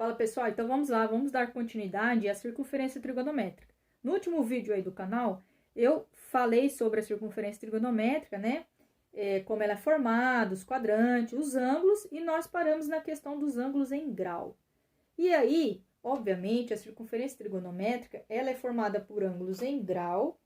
Fala pessoal, então vamos lá, vamos dar continuidade à circunferência trigonométrica. No último vídeo aí do canal, eu falei sobre a circunferência trigonométrica, né? Como ela é formada, os quadrantes, os ângulos, e nós paramos na questão dos ângulos em grau. E aí, obviamente, a circunferência trigonométrica, ela é formada por ângulos em grau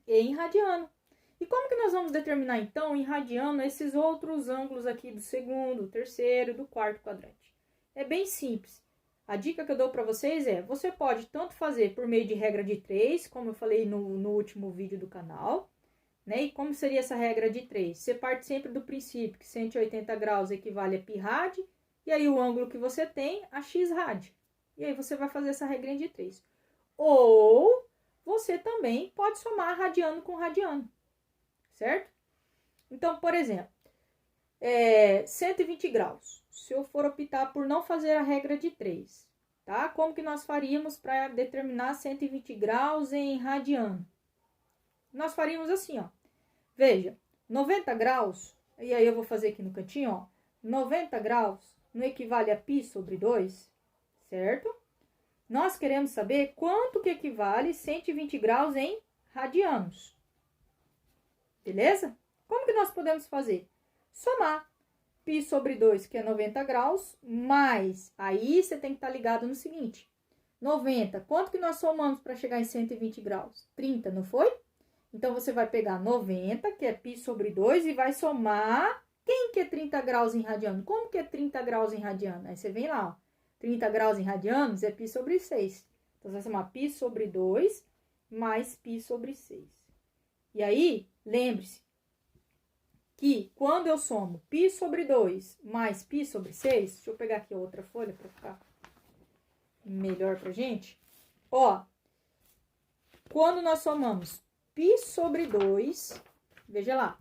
e em radiano. E como que nós vamos determinar, então, em radiano, esses outros ângulos aqui do segundo, terceiro, do quarto quadrante? É bem simples. A dica que eu dou para vocês é, você pode tanto fazer por meio de regra de 3, como eu falei no último vídeo do canal, né? E como seria essa regra de 3? Você parte sempre do princípio que 180 graus equivale a π rad, e aí o ângulo que você tem, a x rad. E aí você vai fazer essa regrinha de 3. Ou você também pode somar radiano com radiano, certo? Então, por exemplo, 120 graus. Se eu for optar por não fazer a regra de 3, tá? Como que nós faríamos para determinar 120 graus em radiano? Nós faríamos assim, ó. Veja, 90 graus, e aí eu vou fazer aqui no cantinho, ó. 90 graus não equivale a π sobre 2, certo? Nós queremos saber quanto que equivale 120 graus em radianos. Beleza? Como que nós podemos fazer? Somar π sobre 2, que é 90 graus, mais, aí você tem que estar ligado no seguinte, 90, quanto que nós somamos para chegar em 120 graus? 30, não foi? Então, você vai pegar 90, que é π sobre 2, e vai somar, quem que é 30 graus em radiano? Como que é 30 graus em radiano? Aí você vem lá, ó, 30 graus em radianos é π sobre 6. Então, você vai somar π sobre 2 mais π sobre 6. E aí, lembre-se, que quando eu somo π sobre 2 mais π sobre 6, deixa eu pegar aqui outra folha para ficar melhor pra gente. Ó, quando nós somamos π sobre 2, veja lá,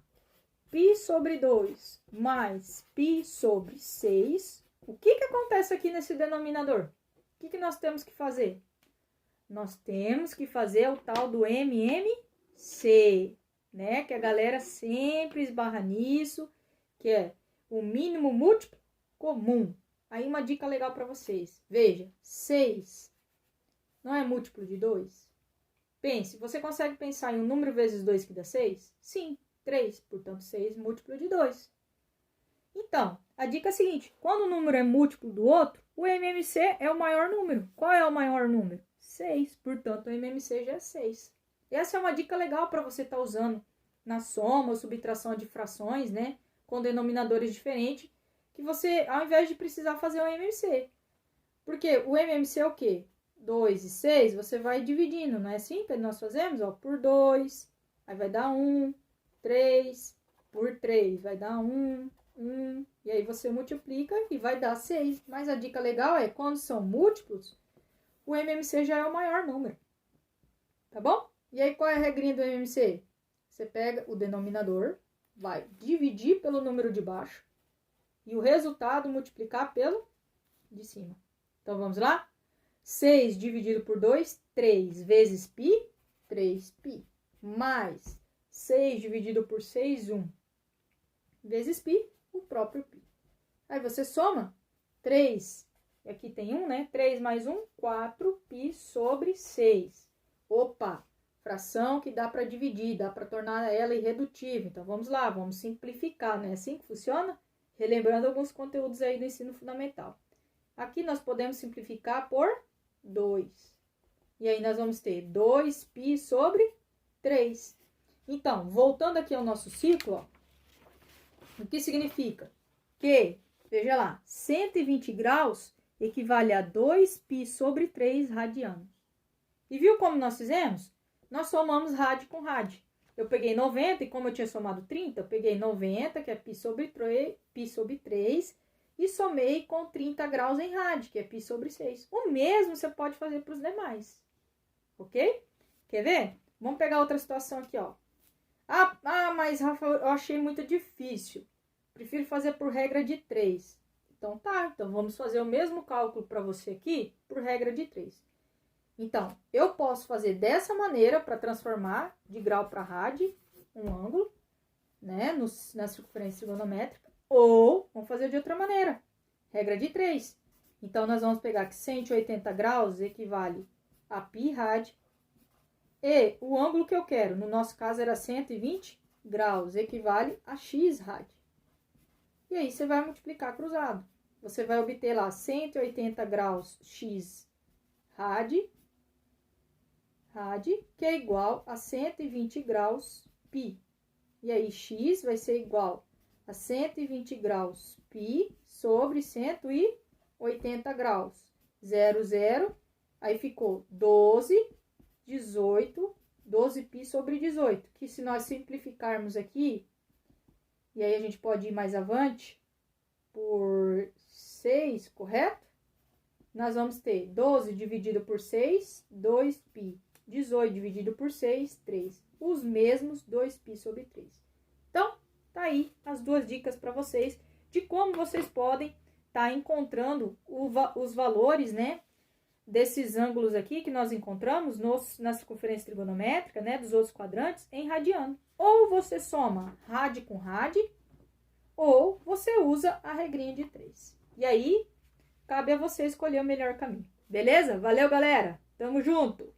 π sobre 2 mais π sobre 6, o que que acontece aqui nesse denominador? O que que nós temos que fazer? Nós temos que fazer o tal do MMC, né? Que a galera sempre esbarra nisso, que é o mínimo múltiplo comum. Aí uma dica legal para vocês. Veja, 6 não é múltiplo de 2? Pense, você consegue pensar em um número vezes 2 que dá 6? Sim, 3, portanto 6 múltiplo de 2. Então, a dica é a seguinte, quando o número é múltiplo do outro, o MMC é o maior número. Qual é o maior número? 6, portanto o MMC já é 6. Essa é uma dica legal para você estar usando na soma ou subtração de frações, né? Com denominadores diferentes, que você, ao invés de precisar fazer o MMC. Porque o MMC é o quê? 2 e 6, você vai dividindo, não é assim que nós fazemos? Ó, por 2, aí vai dar 1, 3, por 3, vai dar 1, 1, e aí você multiplica e vai dar 6. Mas a dica legal é, quando são múltiplos, o MMC já é o maior número. Tá bom? E aí, qual é a regrinha do MMC? Você pega o denominador, vai dividir pelo número de baixo e o resultado multiplicar pelo de cima. Então, vamos lá? 6 dividido por 2, 3 vezes π, 3π. Mais 6 dividido por 6, 1 vezes π, o próprio π. Aí, você soma 3, e aqui tem 1, né? 3 mais 1, 4π sobre 6. Opa! Fração que dá para dividir, dá para tornar ela irredutível. Então, vamos lá, vamos simplificar, não é assim que funciona? Relembrando alguns conteúdos aí do ensino fundamental. Aqui nós podemos simplificar por 2. E aí, nós vamos ter 2π sobre 3. Então, voltando aqui ao nosso ciclo, ó, o que significa? Que, veja lá, 120 graus equivale a 2π sobre 3 radianos. E viu como nós fizemos? Nós somamos rad com rad. Eu peguei 90 e como eu tinha somado 30, eu peguei 90, que é π sobre 3, e somei com 30 graus em rad, que é π sobre 6. O mesmo você pode fazer para os demais. Ok? Quer ver? Vamos pegar outra situação aqui, ó. Mas Rafa, eu achei muito difícil. Prefiro fazer por regra de 3. Então tá, então vamos fazer o mesmo cálculo para você aqui por regra de 3. Então, eu posso fazer dessa maneira para transformar de grau para rad um ângulo, né, na circunferência trigonométrica, ou vamos fazer de outra maneira, regra de 3. Então, nós vamos pegar que 180 graus equivale a π rad. E o ângulo que eu quero, no nosso caso era 120 graus, equivale a x rad. E aí, você vai multiplicar cruzado. Você vai obter lá 180 graus x rad, que é igual a 120 graus π. E aí, x vai ser igual a 120 graus π sobre 180 graus. 0, 0. Aí, ficou 12, 18, 12π sobre 18. Que se nós simplificarmos aqui, e aí a gente pode ir mais avante, por 6, correto? Nós vamos ter 12 dividido por 6, 2π. 18 dividido por 6, 3. Os mesmos 2π sobre 3. Então, tá aí as duas dicas para vocês de como vocês podem estar encontrando os valores, né, desses ângulos aqui que nós encontramos na circunferência trigonométrica, né, dos outros quadrantes, em radiano. Ou você soma rad com rad, ou você usa a regrinha de 3. E aí, cabe a você escolher o melhor caminho. Beleza? Valeu, galera! Tamo junto!